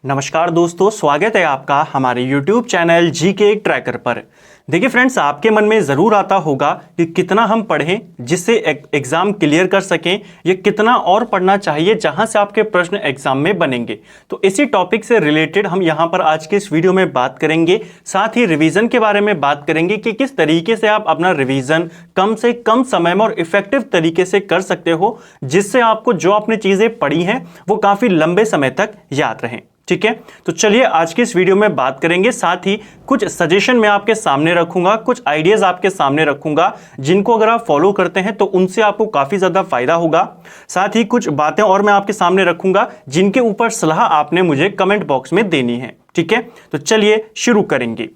नमस्कार दोस्तों, स्वागत है आपका हमारे YouTube चैनल जीके ट्रैकर पर। देखिए फ्रेंड्स, आपके मन में ज़रूर आता होगा कि कितना हम पढ़ें जिससे एग्ज़ाम क्लियर कर सकें, या कितना और पढ़ना चाहिए जहां से आपके प्रश्न एग्ज़ाम में बनेंगे। तो इसी टॉपिक से रिलेटेड हम यहां पर आज के इस वीडियो में बात करेंगे। साथ ही रिवीजन के बारे में बात करेंगे कि किस तरीके से आप अपना रिवीजन कम से कम समय में और इफेक्टिव तरीके से कर सकते हो, जिससे आपको जो आपने चीज़ें पढ़ी हैं वो काफ़ी लंबे समय तक याद रहें। ठीक है, तो चलिए आज की इस वीडियो में बात करेंगे। साथ ही कुछ सजेशन मैं आपके सामने रखूंगा, कुछ आइडियाज आपके सामने रखूंगा, जिनको अगर आप फॉलो करते हैं तो उनसे आपको काफी ज्यादा फायदा होगा। साथ ही कुछ बातें और मैं आपके सामने रखूंगा जिनके ऊपर सलाह आपने मुझे कमेंट बॉक्स में देनी है। ठीक है, तो चलिए शुरू करेंगे।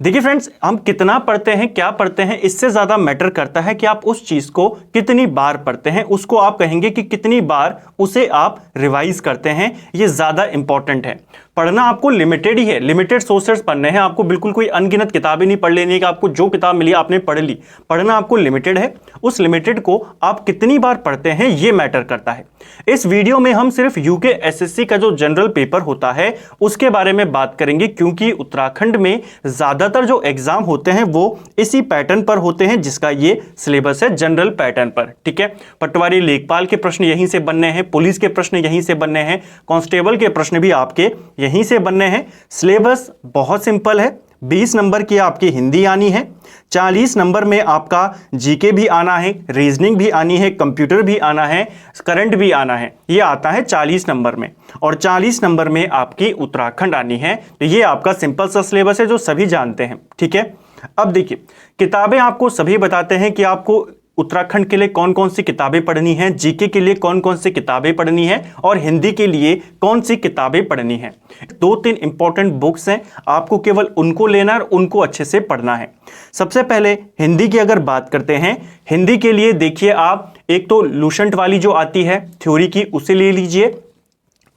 देखिए फ्रेंड्स, हम कितना पढ़ते हैं, क्या पढ़ते हैं, इससे ज्यादा मैटर करता है कि आप उस चीज को कितनी बार पढ़ते हैं। उसको आप कहेंगे कि कितनी बार उसे आप रिवाइज करते हैं, ये ज्यादा इंपॉर्टेंट है। पढ़ना आपको लिमिटेड ही है, लिमिटेड सोर्सेस पढ़ने हैं आपको। बिल्कुल कोई अनगिनत किताबें नहीं पढ़ लेनी है कि आपको जो किताब मिली आपने पढ़ ली। पढ़ना आपको लिमिटेड है, उस लिमिटेड को आप कितनी बार पढ़ते हैं ये मैटर करता है। इस वीडियो में हम सिर्फ यूके एसएससी का जो जनरल पेपर होता है उसके बारे में बात करेंगे, क्योंकि उत्तराखंड में ज्यादातर जो एग्जाम होते हैं वो इसी पैटर्न पर होते हैं, जिसका ये सिलेबस है, जनरल पैटर्न पर। ठीक है, पटवारी लेखपाल के प्रश्न यहीं से बनने हैं, पुलिस के प्रश्न यहीं से बनने हैं, कांस्टेबल के प्रश्न भी आपके यहीं से बनने हैं। सिलेबस बहुत सिंपल है। 20 नंबर की आपकी हिंदी आनी है, 40 नंबर में आपका जीके भी आना है, रीजनिंग भी आनी है, कंप्यूटर भी आना है, करंट भी आना है। ये आता है 40 नंबर में, और 40 नंबर में आपकी उत्तराखंड आनी है। तो ये आपका सिंपल सा सिलेबस है जो सभी जानते हैं। ठीक है, अब देखिए, किताबें आपको सभी बताते हैं कि आपको उत्तराखंड के लिए कौन कौन सी किताबें पढ़नी है, जीके के लिए कौन कौन सी किताबें पढ़नी है, और हिंदी के लिए कौन सी किताबें पढ़नी है। 2-3 इंपॉर्टेंट बुक्स हैं, आपको केवल उनको लेना और उनको अच्छे से पढ़ना है। सबसे पहले हिंदी की अगर बात करते हैं, हिंदी के लिए देखिए आप एक तो लुसेंट वाली जो आती है थ्योरी की, उसे ले लीजिए।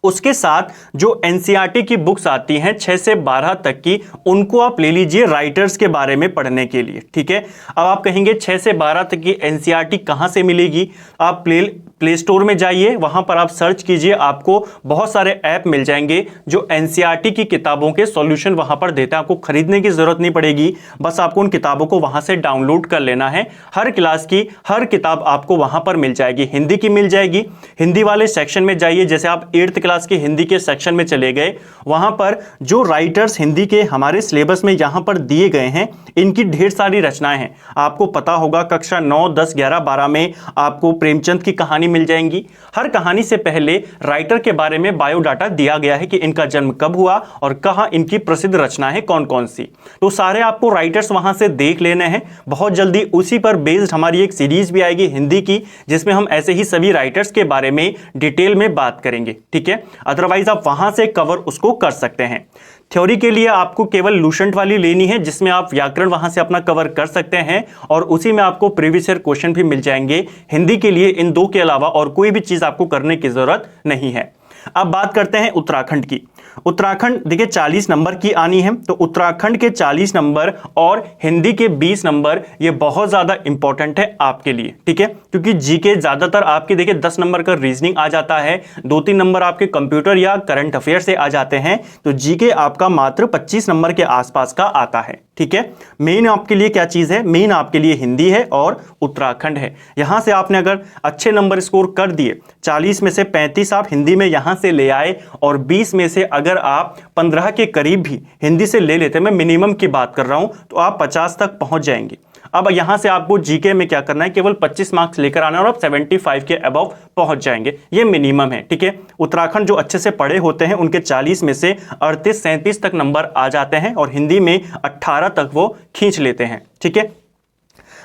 उसके साथ जो एनसीईआरटी की बुक्स आती हैं 6 से 12 तक की, उनको आप ले लीजिए राइटर्स के बारे में पढ़ने के लिए। ठीक है, अब आप कहेंगे 6 से 12 तक की एनसीईआरटी कहां से मिलेगी? आप प्ले स्टोर में जाइए, वहां पर आप सर्च कीजिए, आपको बहुत सारे ऐप मिल जाएंगे जो एनसीईआरटी की किताबों के सॉल्यूशन वहां पर देते हैं। आपको खरीदने की जरूरत नहीं पड़ेगी, बस आपको उन किताबों को वहां से डाउनलोड कर लेना है। हर क्लास की हर किताब आपको वहां पर मिल जाएगी। हिंदी की मिल जाएगी, हिंदी वाले सेक्शन में जाइए, जैसे आप 8th क्लास के हिंदी के सेक्शन में चले गए, वहां पर जो राइटर्स हिंदी के हमारे सिलेबस में यहां पर दिए गए हैं, इनकी ढेर सारी रचनाएं हैं। आपको पता होगा कक्षा 9, 10, 11, 12 में आपको प्रेमचंद की कहानी मिल जाएंगी। हर कहानी से पहले राइटर के बारे में बायोडाटा दिया गया है कि इनका जन्म कब हुआ और कहां इनकी प्रसिद्ध रचनाएं हैं कौन कौन सी। तो सारे आपको राइटर्स वहां से देख लेने हैं। बहुत जल्दी उसी पर बेस्ड हमारी एक सीरीज भी आएगी हिंदी की, जिसमें हम ऐसे ही सभी राइटर्स के बारे में डिटेल में बात करेंगे। ठीक है, अदरवाइज आप वहां से कवर उसको कर सकते हैं। थ्योरी के लिए आपको केवल लुसेंट वाली लेनी है, जिसमें आप व्याकरण वहां से अपना कवर कर सकते हैं, और उसी में आपको प्रीवियस ईयर क्वेश्चन भी मिल जाएंगे। हिंदी के लिए इन दो के अलावा और कोई भी चीज आपको करने की जरूरत नहीं है। अब बात करते हैं उत्तराखंड की। उत्तराखंड देखिए 40 नंबर की आनी है, तो उत्तराखंड के 40 नंबर और हिंदी के 20 नंबर ये बहुत ज्यादा इंपॉर्टेंट है आपके लिए। ठीक है, क्योंकि जीके ज्यादातर आपके देखिए 10 नंबर का रीजनिंग आ जाता है, 2-3 नंबर आपके कंप्यूटर या करंट अफेयर से आ जाते हैं, तो जीके आपका मात्र 25 नंबर के आसपास का आता है। ठीक है, मेन आपके लिए क्या चीज है? मेन आपके लिए हिंदी है और उत्तराखंड है। यहां से आपने अगर अच्छे नंबर स्कोर कर दिए, 40 में से 35 आप हिंदी में यहां से ले आए, और 20 में से अगर आप 15 के करीब भी हिंदी से ले लेते, मैं मिनिमम की बात कर रहा हूं, तो आप 50 तक पहुंच जाएंगे। अब यहां से आपको जीके में क्या करना है? केवल 25 मार्क्स लेकर आना है और आप 75 के अबव पहुंच जाएंगे। ये मिनिमम है। ठीक है, उत्तराखंड जो अच्छे से पढ़े होते हैं उनके 40 में से 38-37 तक नंबर आ जाते हैं, और हिंदी में 18 तक वो खींच लेते हैं। ठीक है,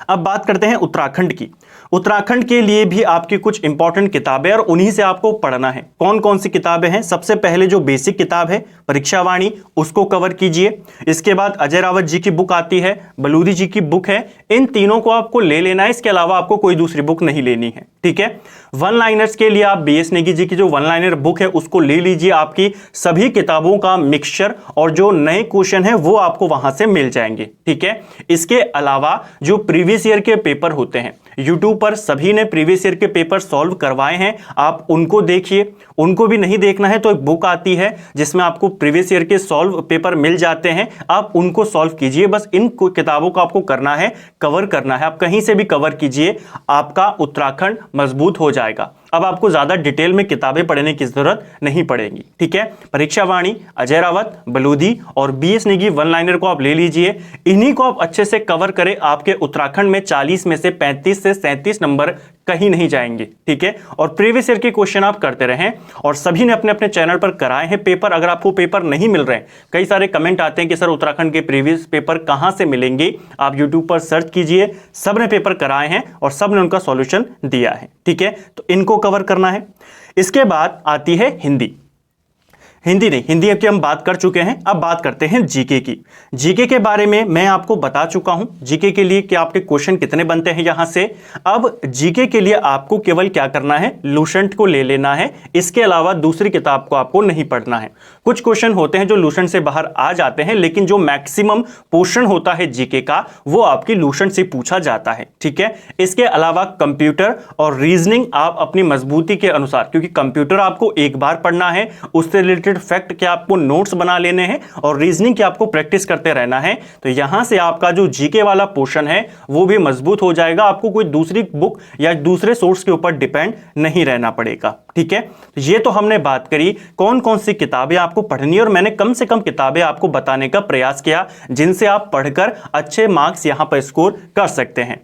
अब बात करते हैं उत्तराखंड की। उत्तराखंड के लिए भी आपकी कुछ इंपॉर्टेंट किताबें और उन्हीं से आपको पढ़ना है। कौन कौन सी किताबें हैं? सबसे पहले जो बेसिक किताब है परीक्षावाणी, उसको कवर कीजिए। इसके बाद अजय रावत जी की बुक आती है, बलूरी जी की बुक है, इन तीनों को आपको ले लेना है। इसके अलावा आपको कोई दूसरी बुक नहीं लेनी है। ठीक है, वन लाइनर्स के लिए आप बीएस नेगी जी की जो वन लाइनर बुक है उसको ले लीजिए, आपकी सभी किताबों का मिक्सचर और जो नए क्वेश्चन है वो आपको वहां से मिल जाएंगे। ठीक है, इसके अलावा जो प्रीवियस ईयर के पेपर होते हैं यूट्यूब पर सभी ने प्रीवियस ईयर के पेपर सॉल्व करवाए हैं, आप उनको देखिए। उनको भी नहीं देखना है तो एक बुक आती है जिसमें आपको प्रीवियस ईयर के सॉल्व पेपर मिल जाते हैं, आप उनको सॉल्व कीजिए। बस इन किताबों को आपको करना है, कवर करना है, आप कहीं से भी कवर कीजिए, आपका उत्तराखंड मजबूत हो जाएगा। अब आपको ज्यादा डिटेल में किताबें पढ़ने की जरूरत नहीं पड़ेगी। ठीक है, परीक्षा वाणी, अजय रावत, बलूदी और बीएस नेगी वन लाइनर को आप ले लीजिए, इन्हीं को आप अच्छे से कवर करें, आपके उत्तराखंड में 40 में से 35 से 37 नंबर कहीं नहीं जाएंगे। ठीक है, और प्रीवियस ईयर के क्वेश्चन आप करते रहें, और सभी ने अपने अपने चैनल पर कराए हैं पेपर। अगर आपको पेपर नहीं मिल रहे हैं, कई सारे कमेंट आते हैं कि सर उत्तराखंड के प्रीवियस पेपर कहां से मिलेंगे, आप यूट्यूब पर सर्च कीजिए, सब ने पेपर कराए हैं और सब ने उनका सॉल्यूशन दिया है। ठीक है, तो इनको कवर करना है। इसके बाद आती है हिंदी। हिंदी नहीं, हिंदी की हम बात कर चुके हैं, अब बात करते हैं जीके की। जीके के बारे में मैं आपको बता चुका हूं, जीके के लिए कि आपके क्वेश्चन कितने बनते हैं यहां से। अब जीके के लिए आपको केवल क्या करना है, लूसेंट को ले लेना है, इसके अलावा दूसरी किताब को आपको नहीं पढ़ना है। कुछ क्वेश्चन होते हैं जो लूसेंट से बाहर आ जाते हैं, लेकिन जो मैक्सिमम पोर्शन होता है जीके का वो आपकी लूसेंट से पूछा जाता है। ठीक है, इसके अलावा कंप्यूटर और रीजनिंग आप अपनी मजबूती के अनुसार, क्योंकि कंप्यूटर आपको एक बार पढ़ना है, उससे रिलेटेड फैक्ट के आपको नोट्स बना लेने हैं और रीजनिंग की आपको प्रैक्टिस करते रहना है, तो यहां से आपका जो जीके वाला पोर्शन है वो भी मजबूत हो जाएगा। आपको कोई दूसरी बुक या दूसरे सोर्स के ऊपर डिपेंड नहीं रहना पड़ेगा। ठीक है, तो ये तो हमने बात करी कौन कौन सी किताबें आपको पढ़नी है, और मैंने कम से कम किताबें आपको बताने का प्रयास किया जिनसे आप पढ़कर अच्छे मार्क्स यहां पर स्कोर कर सकते हैं।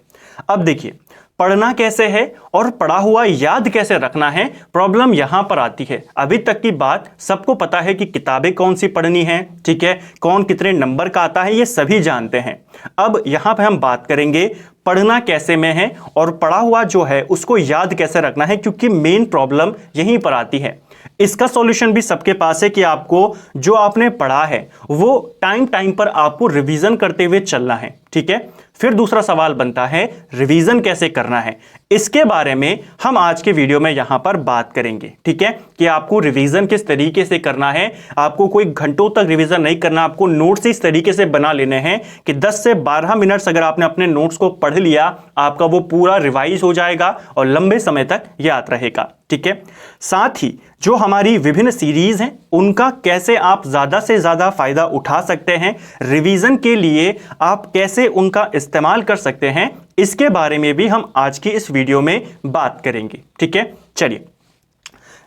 अब देखिए, पढ़ना कैसे है और पढ़ा हुआ याद कैसे रखना है, प्रॉब्लम यहां पर आती है। अभी तक की बात सबको पता है कि किताबें कौन सी पढ़नी है, ठीक है, कौन कितने नंबर का आता है, ये सभी जानते हैं। अब यहां पे हम बात करेंगे पढ़ना कैसे में है और पढ़ा हुआ जो है उसको याद कैसे रखना है, क्योंकि मेन प्रॉब्लम यहीं पर आती है। इसका सॉल्यूशन भी सबके पास है कि आपको जो आपने पढ़ा है वो टाइम टाइम पर आपको रिवीजन करते हुए चलना है। ठीक है, फिर दूसरा सवाल बनता है रिवीजन कैसे करना है, इसके बारे में हम आज के वीडियो में यहां पर बात करेंगे। ठीक है, कि आपको रिवीजन किस तरीके से करना है, आपको कोई घंटों तक रिवीजन नहीं करना, आपको नोट्स इस तरीके से बना लेने हैं कि 10 से 12 मिनट्स अगर आपने अपने नोट्स को पढ़ लिया, आपका वो पूरा रिवाइज हो जाएगा और लंबे समय तक याद रहेगा। ठीक है, साथ ही जो हमारी विभिन्न सीरीज हैं उनका कैसे आप ज्यादा से ज्यादा फायदा उठा सकते हैं, रिवीजन के लिए आप कैसे उनका इस्तेमाल कर सकते हैं, इसके बारे में भी हम आज की इस वीडियो में बात करेंगे। ठीक है, चलिए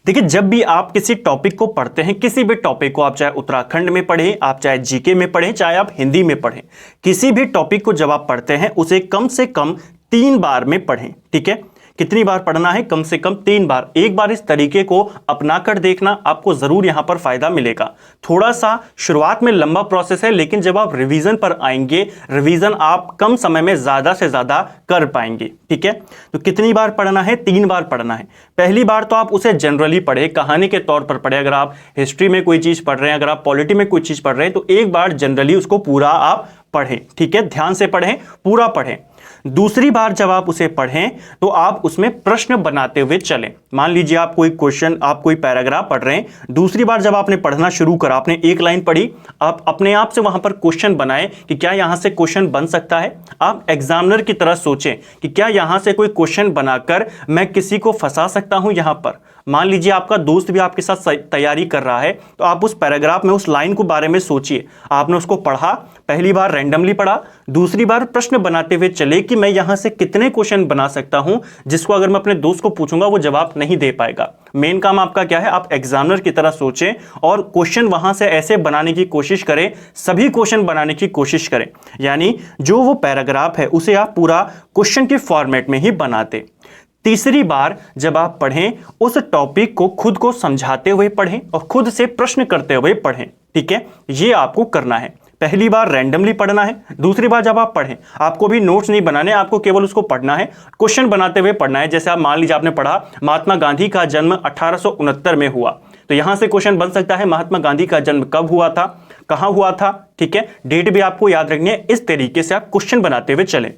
देखिए, जब भी आप किसी टॉपिक को पढ़ते हैं, किसी भी टॉपिक को, आप चाहे उत्तराखंड में पढ़ें, आप चाहे जीके में पढ़ें, चाहे आप हिंदी में पढ़ें, किसी भी टॉपिक को जब आप पढ़ते हैं उसे कम से कम 3 बार में पढ़ें। ठीक है, कितनी बार पढ़ना है, कम से कम 3 बार। एक बार इस तरीके को अपनाकर देखना, आपको जरूर यहां पर फायदा मिलेगा। थोड़ा सा शुरुआत में लंबा प्रोसेस है, लेकिन जब आप रिवीजन पर आएंगे, रिवीजन आप कम समय में ज्यादा से ज्यादा कर पाएंगे। ठीक है, तो कितनी बार पढ़ना है, 3 बार पढ़ना है। पहली बार तो आप उसे जनरली पढ़े, कहानी के तौर पर पढ़े। अगर आप हिस्ट्री में कोई चीज पढ़ रहे हैं, अगर आप पॉलिटी में कोई चीज पढ़ रहे हैं, तो एक बार जनरली उसको पूरा आप पढ़ें। ठीक है, ध्यान से पढ़ें, पूरा पढ़ें। दूसरी बार जब आप उसे पढ़ें तो आप उसमें प्रश्न बनाते हुए चलें। मान लीजिए आप कोई क्वेश्चन, आप कोई पैराग्राफ पढ़ रहे हैं, दूसरी बार जब आपने पढ़ना शुरू करा, आपने एक लाइन पढ़ी, आप अपने आप से वहां पर क्वेश्चन बनाएं कि क्या यहां से क्वेश्चन बन सकता है। आप एग्जामिनर की तरह सोचें कि क्या यहां से कोई क्वेश्चन बनाकर मैं किसी को फंसा सकता हूं। यहां पर मान लीजिए आपका दोस्त भी आपके साथ तैयारी कर रहा है, तो आप उस पैराग्राफ में उस लाइन के बारे में सोचिए। आपने उसको पढ़ा, पहली बार रैंडमली पढ़ा, दूसरी बार प्रश्न बनाते हुए चले कि मैं यहां से कितने क्वेश्चन बना सकता हूं जिसको अगर मैं अपने दोस्त को पूछूंगा वो जवाब नहीं दे पाएगा। मेन काम आपका क्या है, आप एग्जामिनर की तरह सोचें और क्वेश्चन वहां से ऐसे बनाने की कोशिश करें, सभी क्वेश्चन बनाने की कोशिश करें, यानी जो वो पैराग्राफ है उसे आप पूरा क्वेश्चन के फॉर्मेट में ही बनाते। तीसरी बार जब आप पढ़ें, उस टॉपिक को खुद को समझाते हुए पढ़ें और खुद से प्रश्न करते हुए पढ़ें। ठीक है, ये आपको करना है। पहली बार रैंडमली पढ़ना है, दूसरी बार जब आप पढ़ें, आपको भी नोट्स नहीं बनाने, आपको केवल उसको पढ़ना है, क्वेश्चन बनाते हुए पढ़ना है। जैसे आप मान लीजिए आपने पढ़ा महात्मा गांधी का जन्म 1869 में हुआ, तो यहां से क्वेश्चन बन सकता है महात्मा गांधी का जन्म कब हुआ था, कहां हुआ था। ठीक है, डेट भी आपको याद रखनी है। इस तरीके से आप क्वेश्चन बनाते हुए चलें।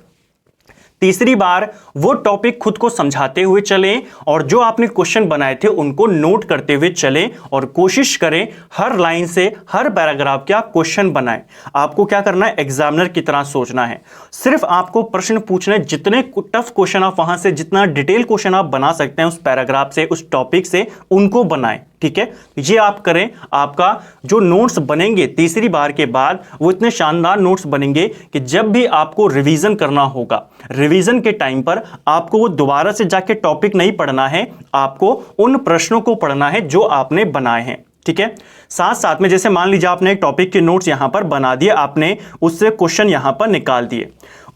तीसरी बार वो टॉपिक खुद को समझाते हुए चलें और जो आपने क्वेश्चन बनाए थे उनको नोट करते हुए चलें और कोशिश करें हर लाइन से, हर पैराग्राफ के आप क्वेश्चन बनाएं। आपको क्या करना है, एग्जामिनर की तरह सोचना है। सिर्फ आपको प्रश्न पूछने, जितने टफ क्वेश्चन आप वहां से, जितना डिटेल क्वेश्चन आप बना सकते हैं उस पैराग्राफ से, उस टॉपिक से, उनको बनाएं। ठीक है, ये आप करें। आपका जो नोट्स बनेंगे तीसरी बार के बाद, वो इतने शानदार नोट्स बनेंगे कि जब भी आपको रिवीजन करना होगा, रिवीजन के टाइम पर आपको वो दोबारा से जाके टॉपिक नहीं पढ़ना है, आपको उन प्रश्नों को पढ़ना है जो आपने बनाए हैं। ठीक है, साथ साथ में जैसे मान लीजिए आपने एक टॉपिक के नोट्स यहां पर बना दिए, आपने उससे क्वेश्चन यहां पर निकाल दिए,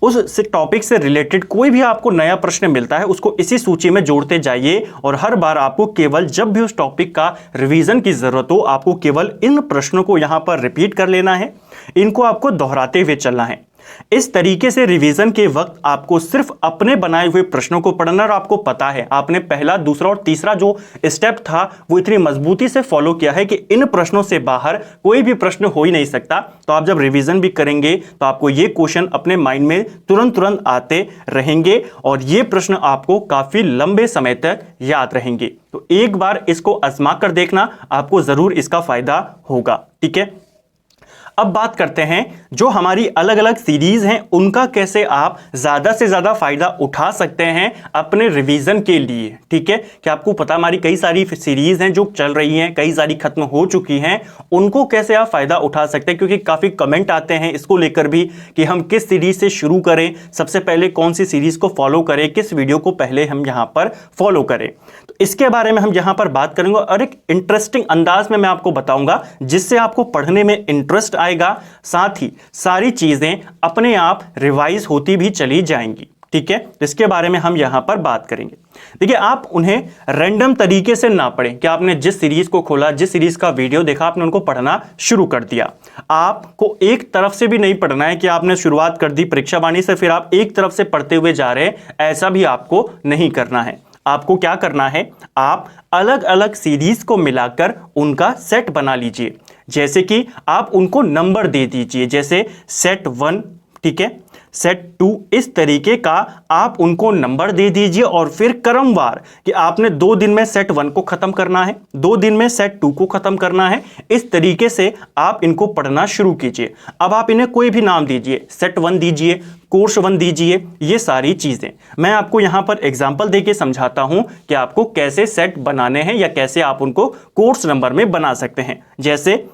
उस टॉपिक से रिलेटेड कोई भी आपको नया प्रश्न मिलता है उसको इसी सूची में जोड़ते जाइए और हर बार आपको केवल जब भी उस टॉपिक का रिवीजन की जरूरत हो, आपको केवल इन प्रश्नों को यहां पर रिपीट कर लेना है, इनको आपको दोहराते हुए चलना है। इस तरीके से रिवीजन के वक्त आपको सिर्फ अपने बनाए हुए प्रश्नों को पढ़ना, और आपको पता है आपने पहला, दूसरा और तीसरा जो स्टेप था वो इतनी मजबूती से फॉलो किया है कि इन प्रश्नों से बाहर कोई भी प्रश्न हो ही नहीं सकता। तो आप जब रिवीजन भी करेंगे तो आपको ये क्वेश्चन अपने माइंड में तुरंत आते रहेंगे और ये प्रश्न आपको काफी लंबे समय तक याद रहेंगे। तो एक बार इसको आजमा कर देखना, आपको जरूर इसका फायदा होगा। ठीक है, अब बात करते हैं जो हमारी अलग अलग सीरीज हैं उनका कैसे आप ज्यादा से ज्यादा फायदा उठा सकते हैं अपने रिवीजन के लिए। ठीक है, कि आपको पता हमारी कई सारी सीरीज हैं जो चल रही हैं, कई सारी खत्म हो चुकी हैं, उनको कैसे आप फायदा उठा सकते हैं, क्योंकि काफी कमेंट आते हैं इसको लेकर भी कि हम किस सीरीज से शुरू करें, सबसे पहले कौन सी सीरीज को फॉलो करें, किस वीडियो को पहले हम यहां पर फॉलो करें। तो इसके बारे में हम यहां पर बात करेंगे और एक इंटरेस्टिंग अंदाज में मैं आपको बताऊंगा जिससे आपको पढ़ने में इंटरेस्ट आएगा, साथ ही सारी चीजें अपने आप रिवाइज होती भी चली जाएंगी। ठीक है, इसके बारे में हम यहां पर बात करेंगे। देखिए, आप उन्हें रैंडम तरीके से ना पढ़ें कि आपने जिस सीरीज को खोला, जिस सीरीज का वीडियो देखा, आपने उनको पढ़ना शुरू कर दिया। आपको एक तरफ से भी नहीं पढ़ना है कि आपने शुरुआत कर दी परीक्षा वाणी से फिर आप एक तरफ से पढ़ते हुए जा रहे हैं, ऐसा भी आपको नहीं करना है। आपको क्या करना है, आप अलग अलग सीरीज को मिलाकर उनका सेट बना लीजिए। जैसे कि आप उनको नंबर दे दीजिए, जैसे सेट 1, ठीक है, सेट 2, इस तरीके का आप उनको नंबर दे दीजिए और फिर क्रमवार कि आपने 2 दिन में सेट 1 को खत्म करना है, 2 दिन में सेट 2 को खत्म करना है। इस तरीके से आप इनको पढ़ना शुरू कीजिए। अब आप इन्हें कोई भी नाम दीजिए, सेट 1 दीजिए, कोर्स 1 दीजिए, ये सारी चीजें मैं आपको यहां पर एग्जांपल देके समझाता हूं कि आपको कैसे सेट बनाने हैं या कैसे आप उनको कोर्स नंबर में बना सकते हैं। जैसे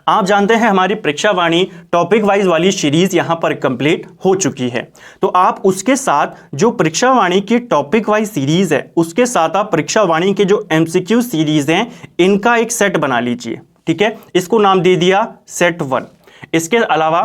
आप जानते हैं हमारी परीक्षा वाणी टॉपिक वाइज वाली सीरीज यहां पर कंप्लीट हो चुकी है, तो आप उसके साथ जो परीक्षा वाणी की टॉपिक वाइज सीरीज है उसके साथ आप परीक्षा वाणी के जो एमसीक्यू सीरीज हैं इनका एक सेट बना लीजिए। ठीक है, इसको नाम दे दिया सेट 1। इसके अलावा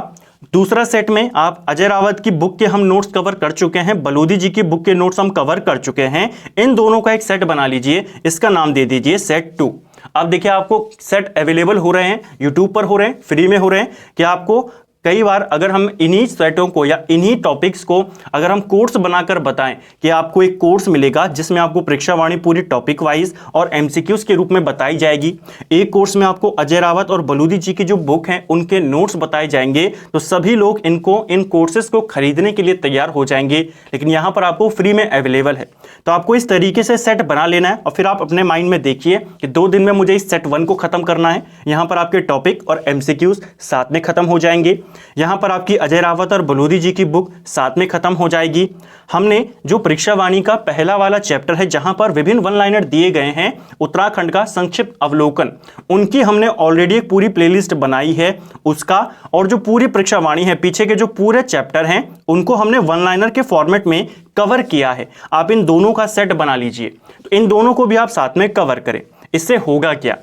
दूसरा सेट में आप अजय रावत की बुक के हम नोट्स कवर कर चुके हैं, बलूदी जी की बुक के नोट्स हम कवर कर चुके हैं, इन दोनों का एक सेट बना लीजिए, इसका नाम दे दीजिए सेट 2। अब देखिए, आपको सेट अवेलेबल हो रहे हैं, यूट्यूब पर हो रहे हैं, फ्री में हो रहे हैं कि आपको कई बार अगर हम इन्हीं सेटों को या इन्हीं टॉपिक्स को अगर हम कोर्स बनाकर बताएं कि आपको एक कोर्स मिलेगा जिसमें आपको परीक्षा वाणी पूरी टॉपिक वाइज और एमसीक्यूज के रूप में बताई जाएगी। एक कोर्स में आपको अजय रावत और बलूदी जी की जो बुक हैं उनके नोट्स बताए जाएंगे, तो सभी लोग इन कोर्सेज को खरीदने के लिए तैयार हो जाएंगे, लेकिन यहाँ पर आपको फ्री में अवेलेबल है। तो आपको इस तरीके से सेट बना लेना है और फिर आप अपने माइंड में देखिए कि 2 दिन में मुझे इस सेट 1 को खत्म करना है। यहाँ पर आपके टॉपिक और एमसीक्यूज साथ में खत्म हो जाएंगे, यहां पर आपकी अजय रावत और बलूदी जी की बुक साथ में खत्म हो जाएगी। हमने जो परीक्षा वाणी का पहला वाला चैप्टर है जहां पर विभिन्न वन लाइनर दिए गए हैं, उत्तराखंड का संक्षिप्त अवलोकन, उनकी हमने ऑलरेडी एक पूरी प्लेलिस्ट बनाई है उसका, और जो पूरी परीक्षा वाणी है पीछे के जो पूरे चैप्टर हैं उनको हमने वन लाइनर के फॉर्मेट में कवर किया है। आप इन दोनों का सेट बना लीजिए, तो इन दोनों को भी आप साथ में कवर करें। इससे होगा क्या,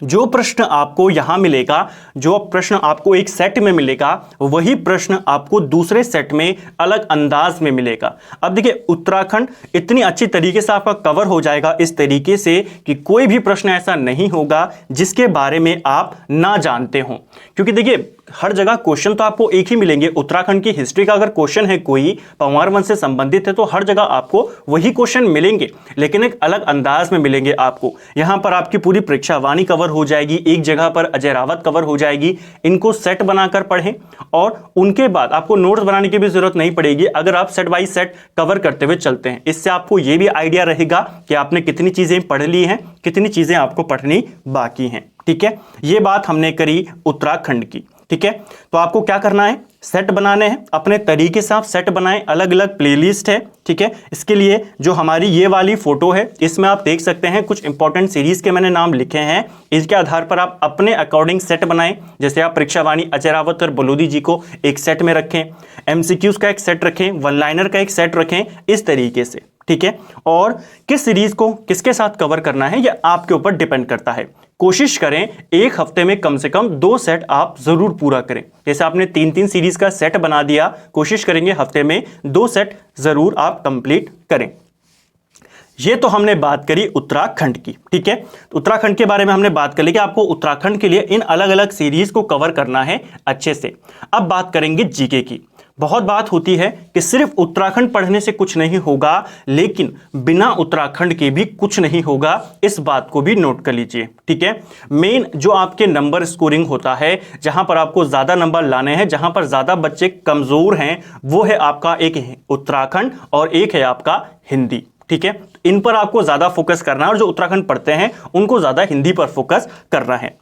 जो प्रश्न आपको यहां मिलेगा, जो प्रश्न आपको एक सेट में मिलेगा, वही प्रश्न आपको दूसरे सेट में अलग अंदाज में मिलेगा। अब देखिए, उत्तराखंड इतनी अच्छी तरीके से आपका कवर हो जाएगा इस तरीके से कि कोई भी प्रश्न ऐसा नहीं होगा जिसके बारे में आप ना जानते हो, क्योंकि देखिए हर जगह क्वेश्चन तो आपको एक ही मिलेंगे। उत्तराखंड की हिस्ट्री का अगर क्वेश्चन है कोई पंवार वंश से संबंधित है तो हर जगह आपको वही क्वेश्चन मिलेंगे, लेकिन एक अलग अंदाज में मिलेंगे आपको। यहां पर आपकी पूरी परीक्षा वाणी कवर हो जाएगी, एक जगह पर अजय रावत कवर हो जाएगी। इनको सेट बनाकर पढ़ें और उनके बाद आपको नोट्स बनाने की भी जरूरत नहीं पड़ेगी अगर आप सेट बाय सेट कवर करते हुए चलते हैं। इससे आपको यह भी आइडिया रहेगा कि आपने कितनी चीजें पढ़ ली हैं, कितनी चीजें आपको पढ़नी बाकी हैं। ठीक है, यह बात हमने करी उत्तराखंड की। ठीक है, तो आपको क्या करना है, सेट बनाने हैं अपने तरीके से। आप सेट बनाएं, अलग अलग प्लेलिस्ट है। ठीक है, इसके लिए जो हमारी ये वाली फोटो है इसमें आप देख सकते हैं कुछ इंपॉर्टेंट सीरीज के मैंने नाम लिखे हैं। इसके आधार पर आप अपने अकॉर्डिंग सेट बनाएं। जैसे आप परीक्षा वाणी अजय रावत और बलोदी जी को एक सेट में रखें, एमसीक्यूज का एक सेट रखें, वन लाइनर का एक सेट रखें, इस तरीके से। ठीक है, और किस सीरीज को किसके साथ कवर करना है यह आपके ऊपर डिपेंड करता है। कोशिश करें एक हफ्ते में कम से कम 2 सेट आप जरूर पूरा करें। जैसे आपने 3-3 सीरीज का सेट बना दिया, कोशिश करेंगे हफ्ते में 2 सेट जरूर आप कंप्लीट करें। ये तो हमने बात करी उत्तराखंड की। ठीक है, उत्तराखंड के बारे में हमने बात कर ली कि आपको उत्तराखंड के लिए इन अलग अलग सीरीज को कवर करना है अच्छे से। अब बात करेंगे जीके की। बहुत बात होती है कि सिर्फ उत्तराखंड पढ़ने से कुछ नहीं होगा, लेकिन बिना उत्तराखंड के भी कुछ नहीं होगा। इस बात को भी नोट कर लीजिए। ठीक है, मेन जो आपके नंबर स्कोरिंग होता है, जहां पर आपको ज्यादा नंबर लाने हैं, जहां पर ज्यादा बच्चे कमजोर हैं, वो है आपका एक उत्तराखंड और एक है आपका हिंदी। ठीक है, इन पर आपको ज्यादा फोकस करना है और जो उत्तराखंड पढ़ते हैं उनको ज्यादा हिंदी पर फोकस करना है।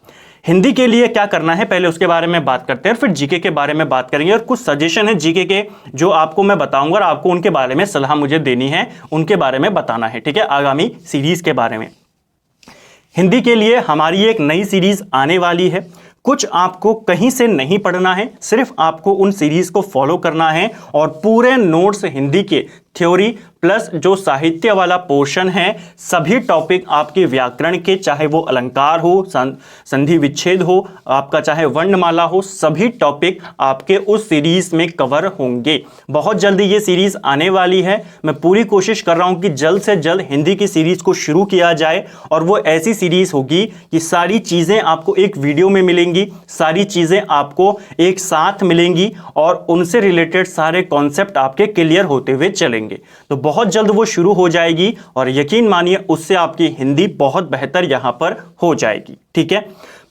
हिंदी के लिए क्या करना है पहले उसके बारे में बात करते हैं, फिर जीके के बारे में बात करेंगे। और कुछ सजेशन है जीके के जो आपको मैं बताऊंगा और आपको उनके बारे में सलाह मुझे देनी है, उनके बारे में बताना है। ठीक है, आगामी सीरीज के बारे में। हिंदी के लिए हमारी एक नई सीरीज आने वाली है। कुछ आपको कहीं से नहीं पढ़ना है, सिर्फ आपको उन सीरीज को फॉलो करना है और पूरे नोट्स हिंदी के थ्योरी प्लस जो साहित्य वाला पोर्शन है, सभी टॉपिक आपके व्याकरण के, चाहे वो अलंकार हो, संधि विच्छेद हो, आपका चाहे वर्णमाला हो, सभी टॉपिक आपके उस सीरीज में कवर होंगे। बहुत जल्दी ये सीरीज आने वाली है। मैं पूरी कोशिश कर रहा हूं कि जल्द से जल्द हिंदी की सीरीज को शुरू किया जाए और वो ऐसी सीरीज होगी कि सारी चीजें आपको एक वीडियो में मिलेंगी, सारी चीजें आपको एक साथ मिलेंगी और उनसे रिलेटेड सारे कॉन्सेप्ट आपके क्लियर होते हुए चलेंगे। तो बहुत जल्द वो शुरू हो जाएगी और यकीन मानिए उससे आपकी हिंदी बहुत बेहतर यहां पर हो जाएगी। ठीक है,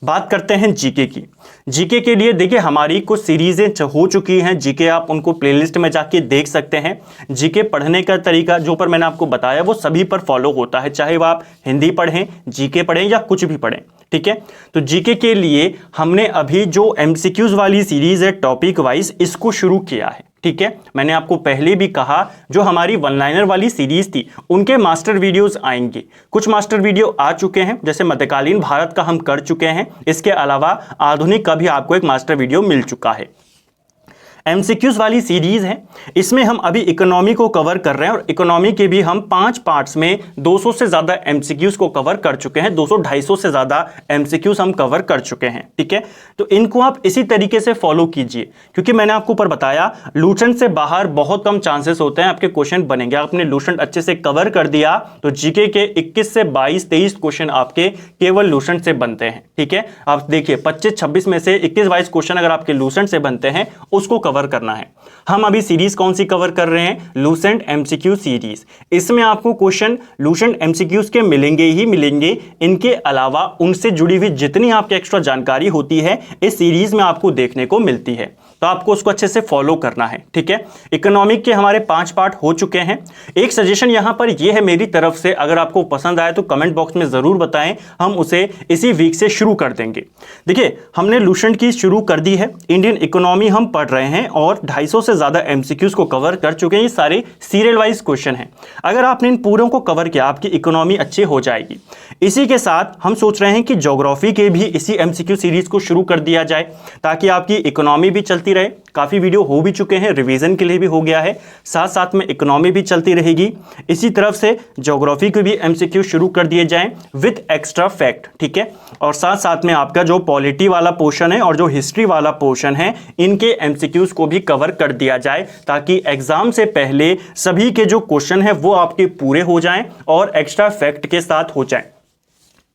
बात करते हैं जीके की। जीके के लिए देखिए हमारी कुछ सीरीजें हो चुकी हैं जीके, आप उनको प्लेलिस्ट में जाके देख सकते हैं। जीके पढ़ने का तरीका जो पर मैंने आपको बताया वो सभी पर फॉलो होता है, चाहे वो आप हिंदी पढ़ें, जीके पढ़ें या कुछ भी पढ़ें। ठीक है, तो जीके के लिए हमने अभी जो एमसीक्यूज वाली सीरीज है टॉपिक वाइज, इसको शुरू किया है। ठीक है, मैंने आपको पहले भी कहा जो हमारी वन लाइनर वाली सीरीज थी उनके मास्टर वीडियोस आएंगे। कुछ मास्टर वीडियो आ चुके हैं, जैसे मध्यकालीन भारत का हम कर चुके हैं। इसके अलावा आधुनिक का भी आपको एक मास्टर वीडियो मिल चुका है। एमसीक्यूज वाली सीरीज है, इसमें हम अभी इकोनॉमी को कवर कर रहे हैं और इकोनॉमी के भी हम 5 पार्ट्स में 200 से ज्यादा एमसीक्यूज को कवर कर चुके हैं। 200-250 से ज्यादा एमसीक्यूज हम कवर कर चुके हैं। ठीक है, तो इनको आप इसी तरीके से फॉलो कीजिए, क्योंकि मैंने आपको ऊपर बताया लूसेंट से बाहर बहुत कम चांसेस होते हैं आपके क्वेश्चन बनेंगे। आपने लूसेंट अच्छे से कवर कर दिया तो जीके के 21 से 22-23 क्वेश्चन आपके केवल लूसेंट से बनते हैं। ठीक है, आप देखिए 25-26 में से 21-22 क्वेश्चन अगर आपके लूसेंट से बनते हैं उसको कवर करना है। हम अभी सीरीज कौन सी कवर कर रहे हैं, लूसेंट एमसीक्यू सीरीज। इसमें आपको क्वेश्चन लूसेंट एमसीक्यूज के मिलेंगे ही मिलेंगे, इनके अलावा उनसे जुड़ी हुई जितनी आपकी एक्स्ट्रा जानकारी होती है इस सीरीज में आपको देखने को मिलती है, तो आपको उसको अच्छे से फॉलो करना है। ठीक है, इकोनॉमिक के हमारे 5 पार्ट हो चुके हैं। एक सजेशन यहां पर यह है मेरी तरफ से, अगर आपको पसंद आए तो कमेंट बॉक्स में जरूर बताएं, हम उसे इसी वीक से शुरू कर देंगे। देखिए हमने लूसेंट की शुरू कर दी है, इंडियन इकोनॉमी हम पढ़ रहे हैं और 250 से ज्यादा एमसीक्यूज को कवर कर चुके हैं। ये सारे सीरियल वाइज क्वेश्चन हैं। अगर आपने इन पूरों को कवर किया आपकी इकोनॉमी अच्छी हो जाएगी। इसी के साथ हम सोच रहे हैं कि ज्योग्राफी के भी इसी एमसीक्यू सीरीज को शुरू कर दिया जाए, ताकि आपकी इकोनॉमी भी चलती रहे। काफी वीडियो हो भी चुके हैं, रिवीजन के लिए भी हो गया है, साथ साथ में इकोनॉमी भी चलती रहेगी। इसी तरफ से ज्योग्राफी के भी एमसीक्यू शुरू कर दिए जाएं विद एक्स्ट्रा फैक्ट। ठीक है, और साथ साथ में आपका जो पॉलिटी वाला पोर्शन है और जो हिस्ट्री वाला पोर्शन है, इनके एमसीक्यूज को भी कवर कर दिया जाए, ताकि एग्जाम से पहले सभी के जो क्वेश्चन है वो आपके पूरे हो जाएं और एक्स्ट्रा फैक्ट के साथ हो जाएं।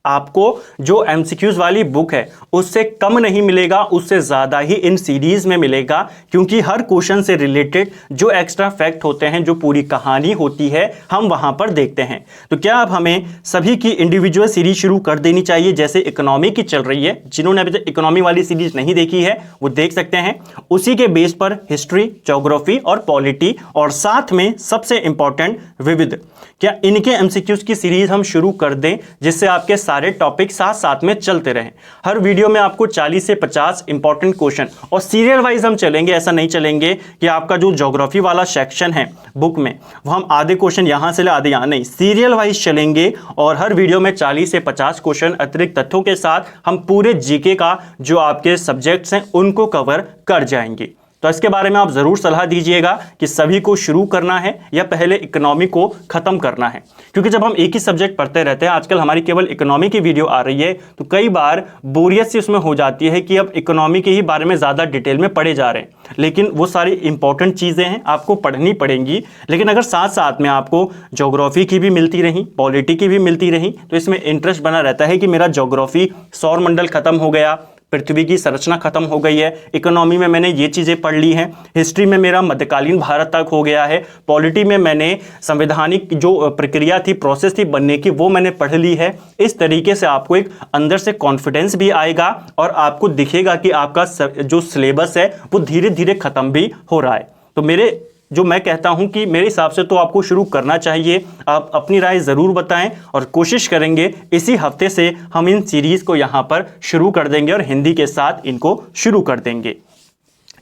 आपको जो एमसीक्यूज वाली बुक है उससे कम नहीं मिलेगा, उससे ज़्यादा ही इन सीरीज़ में मिलेगा, क्योंकि हर क्वेश्चन से रिलेटेड जो एक्स्ट्रा फैक्ट होते हैं, जो पूरी कहानी होती है, हम वहाँ पर देखते हैं। तो क्या अब हमें सभी की इंडिविजुअल सीरीज शुरू कर देनी चाहिए, जैसे इकोनॉमी की चल रही है? जिन्होंने अभी तक इकोनॉमी वाली सीरीज नहीं देखी है वो देख सकते हैं। उसी के बेस पर हिस्ट्री, ज्योग्राफी और पॉलिटी, और साथ में सबसे इंपॉर्टेंट विविध, क्या इनके एमसीक्यूज की सीरीज हम शुरू कर दें, जिससे आपके सारे टॉपिक साथ साथ में चलते रहें। हर वीडियो में आपको 40 से 50 इंपॉर्टेंट क्वेश्चन, और सीरियल वाइज हम चलेंगे। ऐसा नहीं चलेंगे कि आपका जो ज्योग्राफी वाला सेक्शन है बुक में वो हम आधे क्वेश्चन यहां से ले आधे यहां, नहीं, सीरियल वाइज चलेंगे। और हर वीडियो में 40 से 50 क्वेश्चन अतिरिक्त तथ्यों के साथ हम पूरे जीके का जो आपके सब्जेक्ट्स हैं उनको कवर कर जाएंगे। तो इसके बारे में आप जरूर सलाह दीजिएगा कि सभी को शुरू करना है या पहले इकोनॉमी को खत्म करना है, क्योंकि जब हम एक ही सब्जेक्ट पढ़ते रहते हैं, आजकल हमारी केवल इकोनॉमी की वीडियो आ रही है, तो कई बार बोरियत सी उसमें हो जाती है कि अब इकोनॉमी के ही बारे में ज़्यादा डिटेल में पढ़े जा रहे हैं। लेकिन वो सारी इंपॉर्टेंट चीज़ें हैं, आपको पढ़नी पड़ेंगी। लेकिन अगर साथ साथ में आपको ज्योग्राफी की भी मिलती रही, पॉलिटी की भी मिलती रही, तो इसमें इंटरेस्ट बना रहता है कि मेरा ज्योग्राफी सौर मंडल खत्म हो गया, पृथ्वी की संरचना खत्म हो गई है, इकोनॉमी में मैंने ये चीज़ें पढ़ ली हैं, हिस्ट्री में मेरा मध्यकालीन भारत तक हो गया है, पॉलिटी में मैंने संवैधानिक जो प्रक्रिया थी, प्रोसेस थी बनने की, वो मैंने पढ़ ली है। इस तरीके से आपको एक अंदर से कॉन्फिडेंस भी आएगा और आपको दिखेगा कि आपका जो सिलेबस है वो धीरे धीरे खत्म भी हो रहा है। तो मैं कहता हूं कि मेरे हिसाब से तो आपको शुरू करना चाहिए। आप अपनी राय ज़रूर बताएं और कोशिश करेंगे इसी हफ्ते से हम इन सीरीज़ को यहां पर शुरू कर देंगे और हिंदी के साथ इनको शुरू कर देंगे।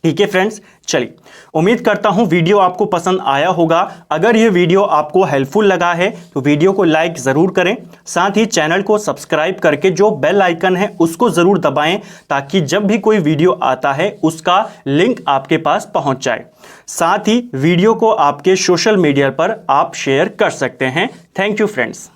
ठीक है फ्रेंड्स, चलिए, उम्मीद करता हूं वीडियो आपको पसंद आया होगा। अगर ये वीडियो आपको हेल्पफुल लगा है तो वीडियो को लाइक ज़रूर करें, साथ ही चैनल को सब्सक्राइब करके जो बेल आइकन है उसको ज़रूर दबाएं, ताकि जब भी कोई वीडियो आता है उसका लिंक आपके पास पहुंच जाए। साथ ही वीडियो को आपके सोशल मीडिया पर आप शेयर कर सकते हैं। Thank you friends.